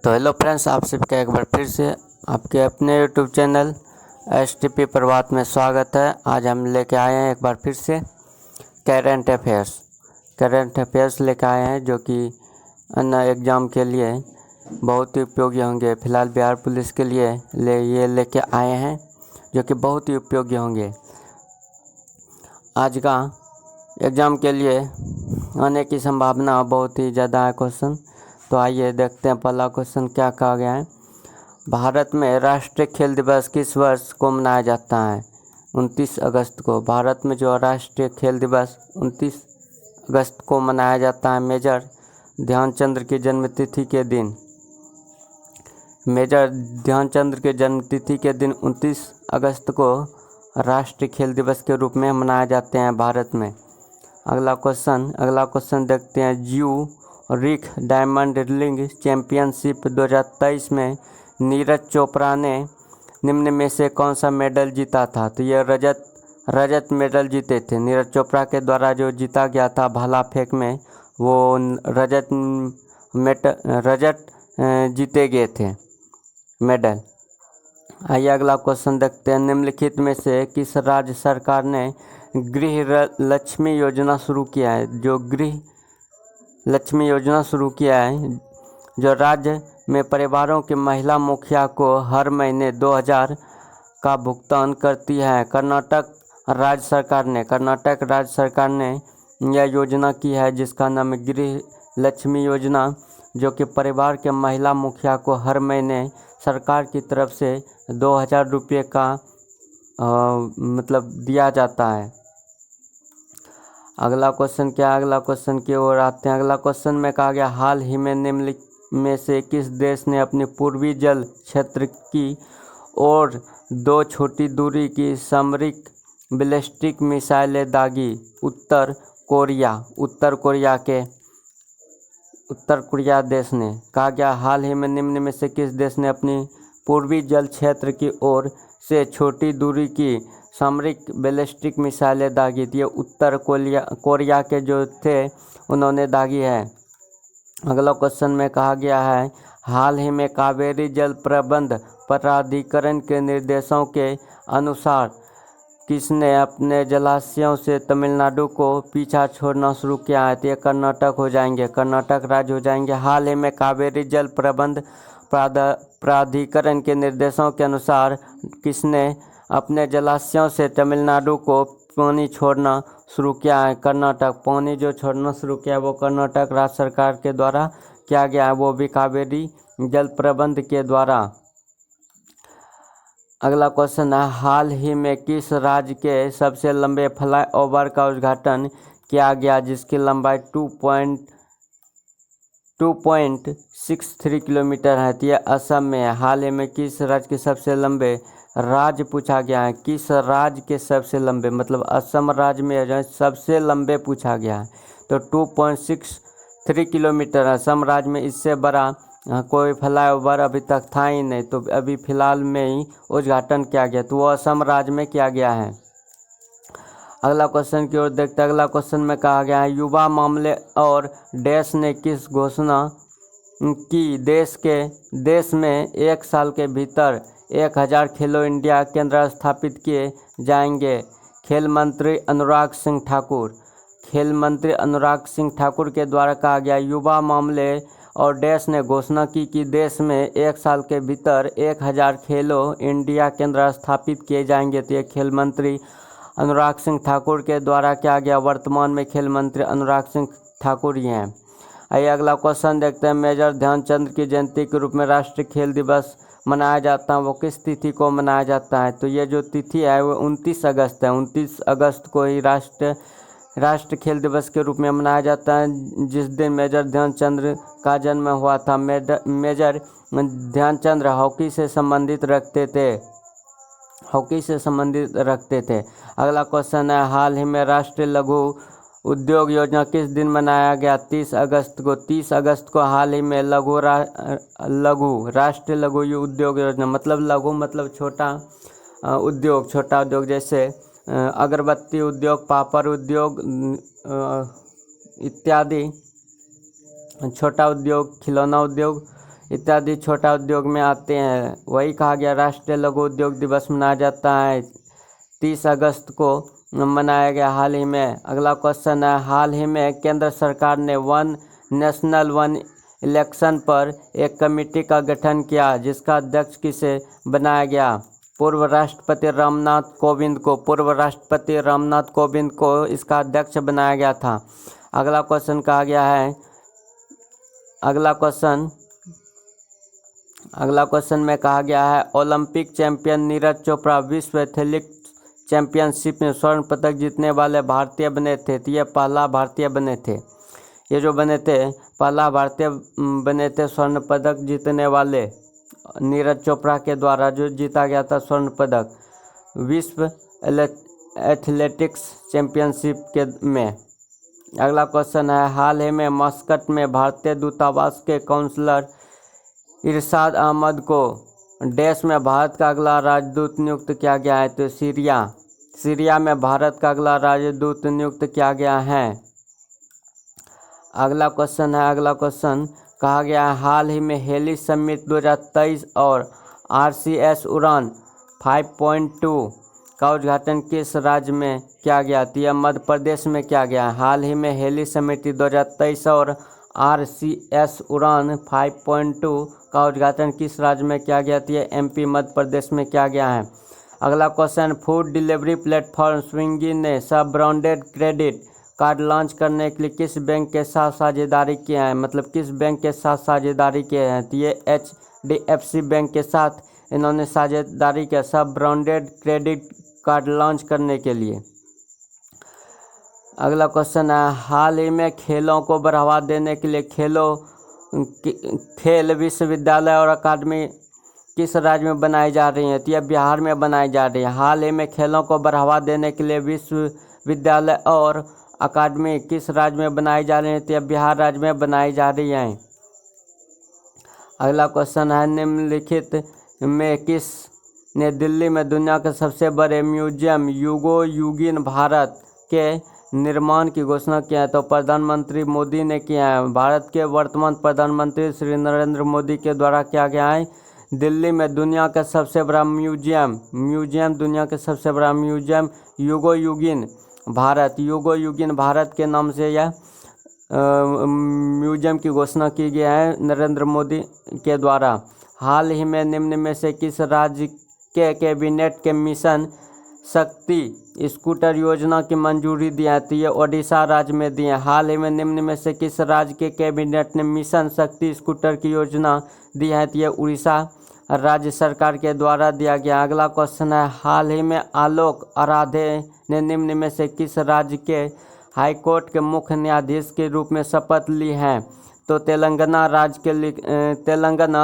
तो hello friends, आप सबका एक बार फिर से आपके अपने यूट्यूब चैनल STP प्रभात में स्वागत है। आज हम लेके आए हैं एक बार फिर से करंट अफेयर्स लेके आए हैं, जो कि अन्य एग्ज़ाम के लिए बहुत ही उपयोगी होंगे। फ़िलहाल बिहार पुलिस के लिए ये लेके आए हैं, जो कि बहुत ही उपयोगी होंगे। आज का एग्ज़ाम के लिए आने की संभावना बहुत ही ज़्यादा है क्वेश्चन। तो आइए देखते हैं पहला क्वेश्चन क्या कहा गया है। भारत में राष्ट्रीय खेल दिवस किस वर्ष को मनाया जाता है? 29 अगस्त को। भारत में जो राष्ट्रीय खेल दिवस 29 अगस्त को मनाया जाता है, मेजर ध्यानचंद की जन्मतिथि के दिन। मेजर ध्यानचंद के जन्मतिथि के दिन 29 अगस्त को राष्ट्रीय खेल दिवस के रूप में मनाए जाते हैं भारत में। अगला क्वेश्चन देखते हैं। ज्यूरिख डायमंड लीग चैंपियनशिप 2023 में नीरज चोपड़ा ने निम्न में से कौन सा मेडल जीता था? तो ये रजत मेडल जीते थे। नीरज चोपड़ा के द्वारा जो जीता गया था भाला फेंक में, वो रजत जीते गए थे मेडल। आइए अगला क्वेश्चन देखते हैं। निम्नलिखित में से किस राज्य सरकार ने गृह लक्ष्मी योजना शुरू किया है? जो गृह लक्ष्मी योजना शुरू किया है, जो राज्य में परिवारों के महिला मुखिया को हर महीने 2000 का भुगतान करती है। कर्नाटक राज्य सरकार ने यह योजना की है, जिसका नाम है गृह लक्ष्मी योजना, जो कि परिवार के महिला मुखिया को हर महीने सरकार की तरफ से 2000 रुपये का मतलब दिया जाता है। अगला क्वेश्चन की ओर आते हैं। अगला क्वेश्चन में कहा गया, हाल ही में निम्नलिखित में से किस देश ने अपनी पूर्वी जल क्षेत्र की ओर 2 छोटी दूरी की सामरिक बैलिस्टिक मिसाइलें दागी? उत्तर कोरिया देश ने। कहा गया, हाल ही में निम्न में से किस देश ने अपनी पूर्वी जल क्षेत्र की ओर से छोटी दूरी की सामरिक बैलिस्टिक मिसाइलें दागी थी? उत्तर कोरिया के जो थे उन्होंने दागी है। अगला क्वेश्चन में कहा गया है, हाल ही में कावेरी जल प्रबंध प्राधिकरण के निर्देशों के अनुसार किसने अपने जलाशयों से तमिलनाडु को पीछा छोड़ना शुरू किया है? तो ये कर्नाटक राज्य हो जाएंगे। हाल ही में कावेरी जल प्रबंध प्राधिकरण के निर्देशों के अनुसार किसने अपने जलाशयों से तमिलनाडु को पानी छोड़ना शुरू किया है? कर्नाटक। पानी जो छोड़ना शुरू किया वो कर्नाटक राज्य सरकार के द्वारा किया गया है, वो भी कावेरी जल प्रबंध के द्वारा। अगला क्वेश्चन है, हाल ही में किस राज्य के सबसे लंबे फ्लाईओवर का उद्घाटन किया गया, जिसकी लंबाई 2.63 किलोमीटर है? तो यह असम में है। हाल ही में किस राज्य के सबसे लंबे राज्य पूछा गया है, किस राज्य के सबसे लंबे, मतलब असम राज्य में जो सबसे लंबे पूछा गया है। तो 2.63 किलोमीटर। असम राज्य में इससे बड़ा कोई फ्लाईओवर अभी तक था ही नहीं, तो अभी फिलहाल में ही उद्घाटन किया गया, तो वो असम राज्य में किया गया है। अगला क्वेश्चन की ओर देखते हैं। अगला क्वेश्चन में कहा गया है, युवा मामले और डैश ने किस घोषणा की देश में 1 साल के भीतर 1000 खेलो इंडिया केंद्र स्थापित किए जाएंगे? खेल मंत्री अनुराग सिंह ठाकुर के द्वारा कहा गया। युवा मामले और डैश ने घोषणा की कि देश में 1 साल के भीतर 1000 खेलो इंडिया केंद्र स्थापित किए जाएंगे। तो ये खेल मंत्री अनुराग सिंह ठाकुर के द्वारा किया गया। वर्तमान में खेल मंत्री अनुराग सिंह ठाकुर ही हैं। आइए अगला क्वेश्चन देखते हैं। मेजर ध्यानचंद की जयंती के रूप में राष्ट्रीय खेल दिवस मनाया जाता है, वो किस तिथि को मनाया जाता है? तो ये जो तिथि है वो 29 अगस्त है। 29 अगस्त को ही राष्ट्र खेल दिवस के रूप में मनाया जाता है, जिस दिन मेजर ध्यानचंद का जन्म हुआ था। मेजर ध्यानचंद हॉकी से संबंधित रखते थे। अगला क्वेश्चन है, हाल ही में राष्ट्रीय लघु उद्योग योजना किस दिन मनाया गया? 30 अगस्त को। 30 अगस्त को हाल ही में राष्ट्रीय लघु उद्योग योजना, मतलब छोटा उद्योग जैसे अगरबत्ती उद्योग, पापड़ उद्योग इत्यादि, छोटा उद्योग, खिलौना उद्योग इत्यादि छोटा उद्योग में आते हैं। वही कहा गया राष्ट्रीय लघु उद्योग दिवस मनाया जाता है 30 अगस्त को मनाया गया हाल ही में। अगला क्वेश्चन है, हाल ही में केंद्र सरकार ने वन नेशनल वन इलेक्शन पर एक कमेटी का गठन किया, जिसका अध्यक्ष किसे बनाया गया? पूर्व राष्ट्रपति रामनाथ कोविंद को इसका अध्यक्ष बनाया गया था। अगला क्वेश्चन कहा गया है, अगला क्वेश्चन में कहा गया है, ओलंपिक चैंपियन नीरज चोपड़ा विश्व एथलेटिक्स चैंपियनशिप में स्वर्ण पदक जीतने वाले भारतीय बने थे। तो ये पहला भारतीय बने थे, ये जो बने थे पहला भारतीय बने थे स्वर्ण पदक जीतने वाले, नीरज चोपड़ा के द्वारा जो जीता गया था स्वर्ण पदक विश्व एथलेटिक्स चैंपियनशिप के में। अगला क्वेश्चन है, हाल ही में मस्कट में भारतीय दूतावास के काउंसलर इरशाद अहमद को देश में भारत का अगला राजदूत नियुक्त किया गया है। तो सीरिया में भारत का अगला राजदूत नियुक्त किया गया है। अगला क्वेश्चन कहा गया है, हाल ही में हेली समिट 2023 और RCS उड़ान 5.2 का उद्घाटन किस राज्य में किया गया? तो यह मध्य प्रदेश में किया गया। हाल ही में हेली समिट 2023 और RCS उड़ान 5.2 का उद्घाटन किस राज्य में किया गया? तो यह MP मध्य प्रदेश में किया गया है। अगला question, food delivery platform Swiggy ने सब ब्रांडेड क्रेडिट कार्ड लॉन्च करने के लिए किस बैंक के साथ साझेदारी किया है? मतलब किस बैंक के साथ साझेदारी किए हैं? तो ये HDFC बैंक के साथ इन्होंने साझेदारी किया सब ब्रांडेड क्रेडिट कार्ड लॉन्च करने के लिए। अगला क्वेश्चन है, हाल ही में खेलों को बढ़ावा देने के लिए खेल विश्वविद्यालय और अकादमी किस राज्य में बनाई जा रही है? तो यह बिहार में बनाई जा रही है। हाल ही में खेलों को बढ़ावा देने के लिए विश्वविद्यालय और अकादमी किस राज्य में बनाई जा रही है? तो यह बिहार राज्य में बनाई जा रही है। अगला क्वेश्चन है, निम्नलिखित में किस ने दिल्ली में दुनिया के सबसे बड़े म्यूजियम युगो युगीन भारत के निर्माण की घोषणा किया है? तो प्रधानमंत्री मोदी ने किया है। भारत के वर्तमान प्रधानमंत्री श्री नरेंद्र मोदी के द्वारा किया गया है। दिल्ली में दुनिया का सबसे बड़ा म्यूजियम दुनिया के सबसे बड़ा म्यूजियम युगो युगीन भारत के नाम से यह म्यूजियम की घोषणा की गई है नरेंद्र मोदी के द्वारा। हाल ही में निम्न में से किस राज्य के कैबिनेट के मिशन शक्ति स्कूटर योजना की मंजूरी दी है? तो ये ओडिशा राज्य में दी है। हाल ही में निम्न में से किस राज्य के कैबिनेट ने मिशन शक्ति स्कूटर की योजना दी है? तो ये उड़ीसा राज्य सरकार के द्वारा दिया गया। अगला क्वेश्चन है, हाल ही में आलोक आराधे ने निम्न में से किस राज्य के हाईकोर्ट के मुख्य न्यायाधीश के रूप में शपथ ली है? तो तेलंगाना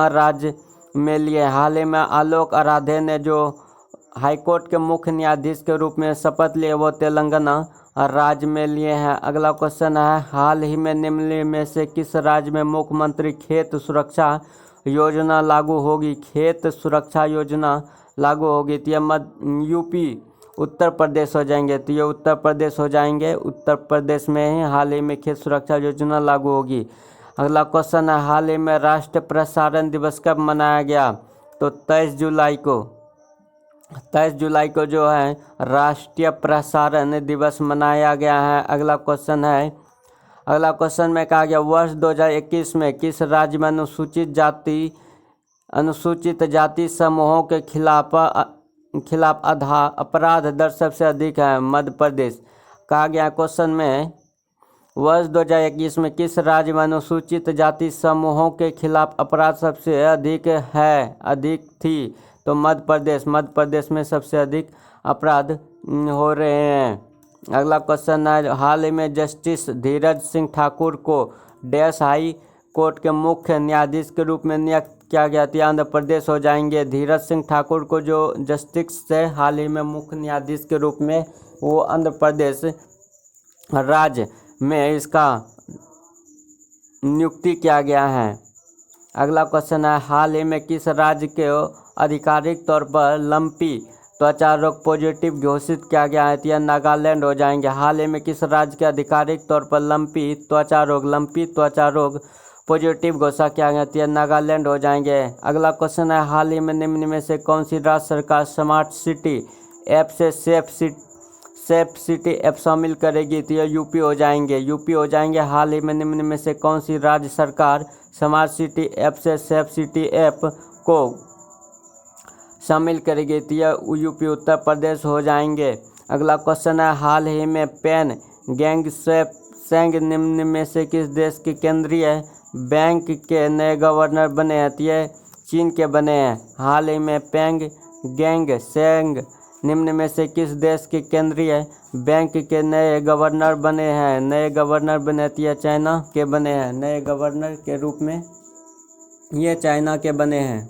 राज्य में लिए। हाल ही में आलोक आराधे ने जो हाईकोर्ट के मुख्य न्यायाधीश के रूप में शपथ लिए वो तेलंगाना राज्य में लिए हैं। अगला क्वेश्चन है, हाल ही में निम्न में से किस राज्य में मुख्यमंत्री खेत सुरक्षा योजना लागू होगी? खेत सुरक्षा योजना लागू होगी। तो ये यूपी उत्तर प्रदेश हो जाएंगे। तो ये उत्तर प्रदेश हो जाएंगे। उत्तर प्रदेश में ही हाल ही में खेत सुरक्षा योजना लागू होगी। अगला क्वेश्चन है, हाल ही में राष्ट्रीय प्रसारण दिवस कब मनाया गया? तो 23 जुलाई को जो है राष्ट्रीय प्रसारण दिवस मनाया गया है। अगला क्वेश्चन में कहा गया, वर्ष 2021 में किस राज्य में अनुसूचित जाति समूहों के खिलाफ अपराध दर सबसे अधिक है? मध्य प्रदेश। कहा गया क्वेश्चन में, वर्ष 2021 में किस राज्य में अनुसूचित जाति समूहों के खिलाफ अपराध सबसे अधिक थी? तो मध्य प्रदेश में सबसे अधिक अपराध हो रहे हैं। अगला क्वेश्चन है, हाल ही में जस्टिस धीरज सिंह ठाकुर को डैश हाई कोर्ट के मुख्य न्यायाधीश के रूप में नियुक्त किया गया? तो आंध्र प्रदेश हो जाएंगे। धीरज सिंह ठाकुर को जो जस्टिस से हाल ही में मुख्य न्यायाधीश के रूप में वो आंध्र प्रदेश राज्य में इसका नियुक्ति किया गया है। अगला क्वेश्चन है, हाल ही में किस राज्य के आधिकारिक तौर पर लंपी त्वचा रोग पॉजिटिव घोषित किया गया है? तो यह नागालैंड हो जाएंगे। हाल ही में किस राज्य के आधिकारिक तौर पर लंपी त्वचा रोग पॉजिटिव घोषणा किया गया तो नागालैंड हो जाएंगे। अगला क्वेश्चन है, हाल ही में निम्न में से कौन सी राज्य सरकार स्मार्ट सिटी ऐप से सेफ सिटी ऐप शामिल करेगी, तो यह यूपी हो जाएंगे। यूपी हो जाएंगे। हाल ही में निम्न में से कौन सी राज्य सरकार स्मार्ट सिटी ऐप से सेफ सिटी ऐप को शामिल करेगी, तो यह यूपी उत्तर प्रदेश हो जाएंगे। अगला क्वेश्चन है, हाल ही में पेन गैंग सेंग निम्न में से किस देश के केंद्रीय बैंक के नए गवर्नर बने हैं, तो ये चीन के बने हैं। हाल ही में पेंग गैंग सेंग निम्न में से किस देश के केंद्रीय बैंक के नए गवर्नर बने हैं, नए गवर्नर बने, तो ये चाइना के बने हैं। नए गवर्नर के रूप में ये चाइना के बने हैं।